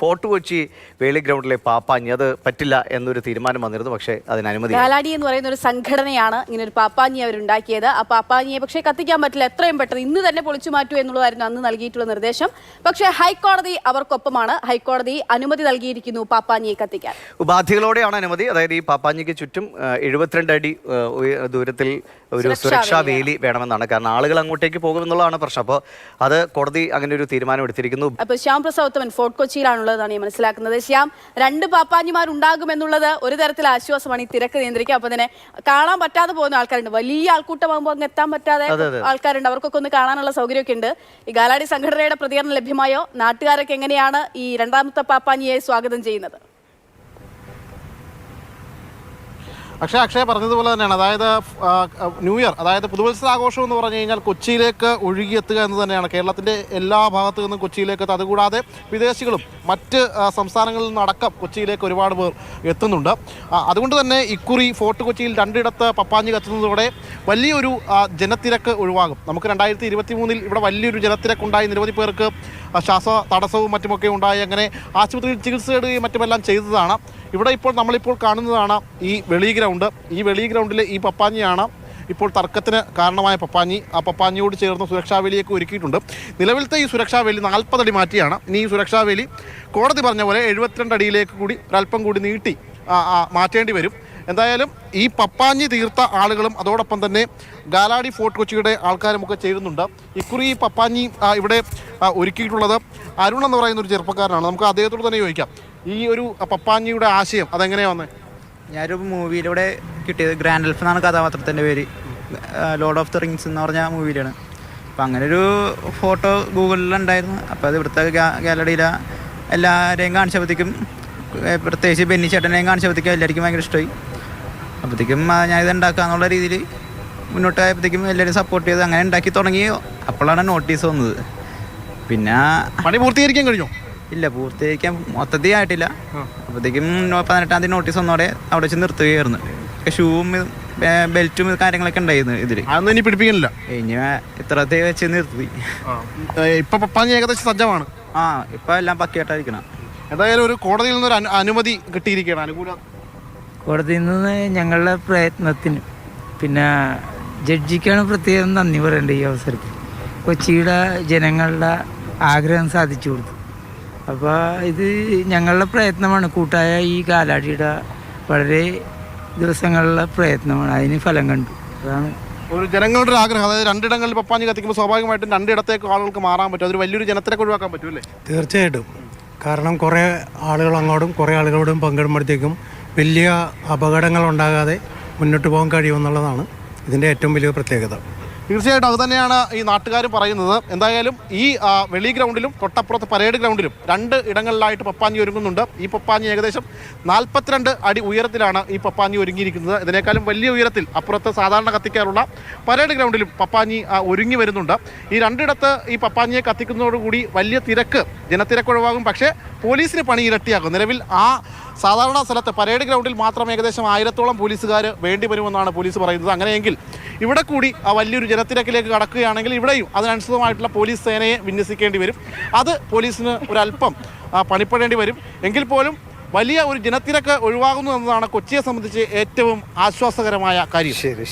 Fort Kochi വേളി ഗ്രൗണ്ടിലെ പാപ്പാഞ്ഞി അത് പറ്റില്ല എന്നൊരു തീരുമാനം വന്നിരുന്നു. പക്ഷേ അതിന് അനുമതി. ഗാലാഡി എന്ന് പറയുന്ന ഒരു സംഘടനയാണ് ഇങ്ങനെ ഒരു പാപ്പാഞ്ഞി അവരുണ്ടാക്കിയത്. ആ പാപ്പാഞ്ഞിയെ പക്ഷേ കത്തിക്കാൻ പറ്റില്ല, എത്രയും പെട്ടെന്ന് ഇന്ന് തന്നെ പൊളിച്ചു മാറ്റൂ എന്നുള്ളതായിരുന്നു അന്ന് നൽകിയിട്ടുള്ള നിർദ്ദേശം. പക്ഷേ ഹൈക്കോടതി അവർക്കൊപ്പമാണ്. ഹൈക്കോടതി അനുമതി നൽകിയിരിക്കുന്നു പാപ്പാഞ്ഞിയെ കത്തിക്കാൻ. ഉപാധികളോടെയാണ് അനുമതി. അതായത് ഈ പാപ്പാഞ്ഞിക്ക് ചുറ്റും 72 അടി ദൂരത്തിൽ ഒരു സുരക്ഷാ വേലി വേണമെന്നാണ്. കാരണം ആളുകൾ അങ്ങോട്ടേക്ക് പോകുമെന്നുള്ളതാണ് പ്രശ്നം. അപ്പോൾ അത് കോടതി അങ്ങനെ ഒരു തീരുമാനം എടുത്തിരിക്കുന്നു. അപ്പോൾ ശ്യാം പ്രസാദ് ഫോർട്ട് കൊച്ചിയിലാണുള്ളതാണ് ഞാൻ മനസ്സിലാക്കുന്നത്. ശ്യാം, 2 പാപ്പാഞ്ഞിമാരുണ്ടാകുമെന്നുള്ളത് ഒരു തരത്തിൽ ആശ്വാസമാണ്. ഈ തിരക്ക് നിയന്ത്രിക്കുക. അപ്പോൾ തന്നെ കാണാൻ പറ്റാതെ പോകുന്ന ആൾക്കാരുണ്ട്. വലിയ ആൾക്കൂട്ടമാകുമ്പോൾ അങ്ങ് എത്താൻ പറ്റാതെ ആൾക്കാരുണ്ട്. അവർക്കൊക്കെ ഒന്ന് കാണാനുള്ള സൗകര്യമൊക്കെ ഉണ്ട്. ഈ ഗാലാഡി സംഘടനയുടെ പ്രതികരണം ലഭ്യമായോ? നാട്ടുകാരൊക്കെ എങ്ങനെയാണ് ഈ 2ാമത്തെ പാപ്പാഞ്ഞിയെ സ്വാഗതം ചെയ്യുന്നത്? അക്ഷയ പറഞ്ഞതുപോലെ തന്നെയാണ്. അതായത് ന്യൂ ഇയർ, അതായത് പുതുവത്സരാഘോഷം എന്ന് പറഞ്ഞു കഴിഞ്ഞാൽ കൊച്ചിയിലേക്ക് ഒഴുകിയെത്തുക എന്ന് തന്നെയാണ്. കേരളത്തിൻ്റെ എല്ലാ ഭാഗത്തു നിന്നും കൊച്ചിയിലേക്ക് എത്തുക. അതുകൂടാതെ വിദേശികളും മറ്റ് സംസ്ഥാനങ്ങളിൽ നിന്നടക്കം കൊച്ചിയിലേക്ക് ഒരുപാട് പേർ എത്തുന്നുണ്ട്. അതുകൊണ്ട് തന്നെ ഇക്കുറി ഫോർട്ട് കൊച്ചിയിൽ 2 ഇടത്ത് പപ്പാഞ്ഞി കത്തുന്നതോടെ വലിയൊരു ജനത്തിരക്ക് ഒഴിവാകും. നമുക്ക് 2023 ഇവിടെ വലിയൊരു ജനത്തിരക്കുണ്ടായി. നിരവധി പേർക്ക് ശ്വാസ തടസ്സവും മറ്റുമൊക്കെ ഉണ്ടായി. അങ്ങനെ ആശുപത്രിയിൽ ചികിത്സ തേടുകയും മറ്റുമെല്ലാം ചെയ്തതാണ്. ഇവിടെ നമ്മളിപ്പോൾ കാണുന്നതാണ് ഈ വെളി ഗ്രൗണ്ട്. ഈ വെളി ഗ്രൗണ്ടിലെ ഈ പപ്പാഞ്ഞിയാണ് ഇപ്പോൾ തർക്കത്തിന് കാരണമായ പപ്പാഞ്ഞി. ആ പപ്പാഞ്ഞിയോട് ചേർന്ന് സുരക്ഷാവേലിയൊക്കെ ഒരുക്കിയിട്ടുണ്ട്. നിലവിലത്തെ ഈ സുരക്ഷാവേലി 40 അടി മാറ്റിയാണ്. ഇനി ഈ സുരക്ഷാവേലി കോടതി പറഞ്ഞ പോലെ 72 അടിയിലേക്ക് കൂടി ഒരല്പം കൂടി നീട്ടി മാറ്റേണ്ടി വരും. എന്തായാലും ഈ പപ്പാഞ്ഞി തീർത്ത ആളുകളും അതോടൊപ്പം തന്നെ ഗാലാഡി ഫോർട്ട് കൊച്ചിയുടെ ആൾക്കാരുമൊക്കെ ചേരുന്നുണ്ട്. ഇക്കുറി ഈ പപ്പാഞ്ഞി ഇവിടെ ഒരുക്കിയിട്ടുള്ളത് അരുൺ എന്ന് പറയുന്ന ഒരു ചെറുപ്പക്കാരനാണ്. നമുക്ക് അദ്ദേഹത്തോട് തന്നെ ചോദിക്കാം, ഈ ഒരു പപ്പാഞ്ഞിയുടെ ആശയം അതെങ്ങനെയാണ് വന്നത്? ഞാനൊരു മൂവിയിലൂടെ കിട്ടിയത്. ഗ്രാൻഡ് എൽഫ് എന്നാണ് കഥാപാത്രത്തിൻ്റെ പേര്. ലോർഡ് ഓഫ് ദ റിങ്സ് എന്ന് പറഞ്ഞ മൂവിയിലാണ്. അപ്പം അങ്ങനെ ഒരു ഫോട്ടോ ഗൂഗിളിലുണ്ടായിരുന്നു. അപ്പോൾ അത് ഇവിടുത്തെ ഗാലറിയിലെ എല്ലാവരെയും കാണിച്ചപ്പോഴത്തേക്കും, പ്രത്യേകിച്ച് ബെന്നി ചേട്ടനെയും കാണിച്ചപ്പോഴത്തേക്കും എല്ലാവർക്കും ഭയങ്കര ഇഷ്ടമായി. അപ്പോഴത്തേക്കും ഞാനിത് ഉണ്ടാക്കാന്നുള്ള രീതിയിൽ മുന്നോട്ട് ആയപ്പോഴത്തേക്കും എല്ലാവരും സപ്പോർട്ട് ചെയ്ത് അങ്ങനെ ഉണ്ടാക്കി തുടങ്ങി. അപ്പോഴാണ് നോട്ടീസ് വന്നത്. പിന്നെ പണി പൂർത്തീകരിക്കാൻ കഴിഞ്ഞു? ഇല്ല, പൂർത്തീകരിക്കാൻ മൊത്തത്തിൽ ആയിട്ടില്ല. അപ്പോഴത്തേക്കും 18-ാം തീയതി നോട്ടീസ് വന്നോടെ അവിടെ വെച്ച് നിർത്തുകയായിരുന്നു. ഷൂവും ബെൽറ്റും കാര്യങ്ങളൊക്കെ ഉണ്ടായിരുന്നു ഇതിൽ. അതൊന്നും ഇനി പിടിപ്പിക്കുന്നില്ല. ഇനി ഇത്രത്തെ വെച്ച് നിർത്തി. ഇപ്പം പപ്പാഞ്ഞി ഏകദേശം സജ്ജമാണ്. ഇപ്പം എല്ലാം പക്കയായിട്ടായിരിക്കണം. എന്തായാലും ഒരു കോടതിയിൽ നിന്നൊരു അനുമതി കിട്ടിയിരിക്കുകയാണ്. അനുകൂല കോടതിയിൽ നിന്ന് ഞങ്ങളുടെ പ്രയത്നത്തിന് പിന്നെ ജഡ്ജിക്കാണ് പ്രത്യേകം നന്ദി പറയേണ്ടത്. ഈ അവസരത്തിൽ കൊച്ചിയുടെ ജനങ്ങളുടെ ആഗ്രഹം സാധിച്ചു കൊടുത്തു. അപ്പോൾ ഇത് ഞങ്ങളുടെ പ്രയത്നമാണ്. കൂട്ടായ ഈ ഗാലാഡിയുടെ വളരെ ദിവസങ്ങളിലെ പ്രയത്നമാണ്. അതിന് ഫലം കണ്ടു. അതാണ് ഒരു ജനങ്ങളുടെ ഒരു ആഗ്രഹം. അതായത് 2 ഇടങ്ങളിൽ പപ്പാഞ്ഞി കത്തിക്കുമ്പോൾ സ്വാഭാവികമായിട്ടും 2 ഇടത്തേക്ക് ആളുകൾക്ക് മാറാൻ പറ്റും. അതൊരു വലിയൊരു ജനത്തിരക്ക് ഒഴിവാക്കാൻ പറ്റുമല്ലേ? തീർച്ചയായിട്ടും. കാരണം കുറേ ആളുകൾ അങ്ങോട്ടും കുറേ ആളുകളോടും പങ്കിടുമ്പോഴത്തേക്കും വലിയ അപകടങ്ങൾ ഉണ്ടാകാതെ മുന്നോട്ട് പോകാൻ കഴിയുമെന്നുള്ളതാണ് ഇതിൻ്റെ ഏറ്റവും വലിയ പ്രത്യേകത. തീർച്ചയായിട്ടും അത് തന്നെയാണ് ഈ നാട്ടുകാർ പറയുന്നത്. എന്തായാലും ഈ വെളി ഗ്രൗണ്ടിലും തൊട്ടപ്പുറത്ത് പരേഡ് ഗ്രൗണ്ടിലും 2 ഇടങ്ങളിലായിട്ട് പപ്പാഞ്ഞി ഒരുങ്ങുന്നുണ്ട്. ഈ പപ്പാഞ്ഞി ഏകദേശം 42 അടി ഉയരത്തിലാണ് ഈ പപ്പാഞ്ഞി ഒരുങ്ങിയിരിക്കുന്നത്. ഇതിനേക്കാളും വലിയ ഉയരത്തിൽ അപ്പുറത്ത് സാധാരണ കത്തിക്കാറുള്ള പരേഡ് ഗ്രൗണ്ടിലും പപ്പാഞ്ഞി ഒരുങ്ങി വരുന്നുണ്ട്. ഈ 2 ഇടത്ത് ഈ പപ്പാഞ്ഞിയെ കത്തിക്കുന്നതോടുകൂടി വലിയ ജനത്തിരക്ക് ഒഴിവാകും. പക്ഷേ പോലീസിന് പണി ഇരട്ടിയാകും. നിലവിൽ സാധാരണ സ്ഥലത്ത് പരേഡ് ഗ്രൗണ്ടിൽ മാത്രം ഏകദേശം 1000-ഓളം പോലീസുകാർ വേണ്ടി വരുമെന്നാണ് പോലീസ് പറയുന്നത്. അങ്ങനെയെങ്കിൽ ഇവിടെ കൂടി വലിയൊരു ജനത്തിരക്കിലേക്ക് കടക്കുകയാണെങ്കിൽ ഇവിടെയും അതിനനുസൃതമായിട്ടുള്ള പോലീസ് സേനയെ വിന്യസിക്കേണ്ടി വരും. അത് പോലീസിന് ഒരല്പം പണിപ്പെടേണ്ടി വരും. എങ്കിൽ പോലും വലിയ ഒരു ജനത്തിരക്ക് ഒഴിവാകുന്നു എന്നതാണ് കൊച്ചിയെ സംബന്ധിച്ച് ഏറ്റവും ആശ്വാസകരമായ കാര്യം. ശരി.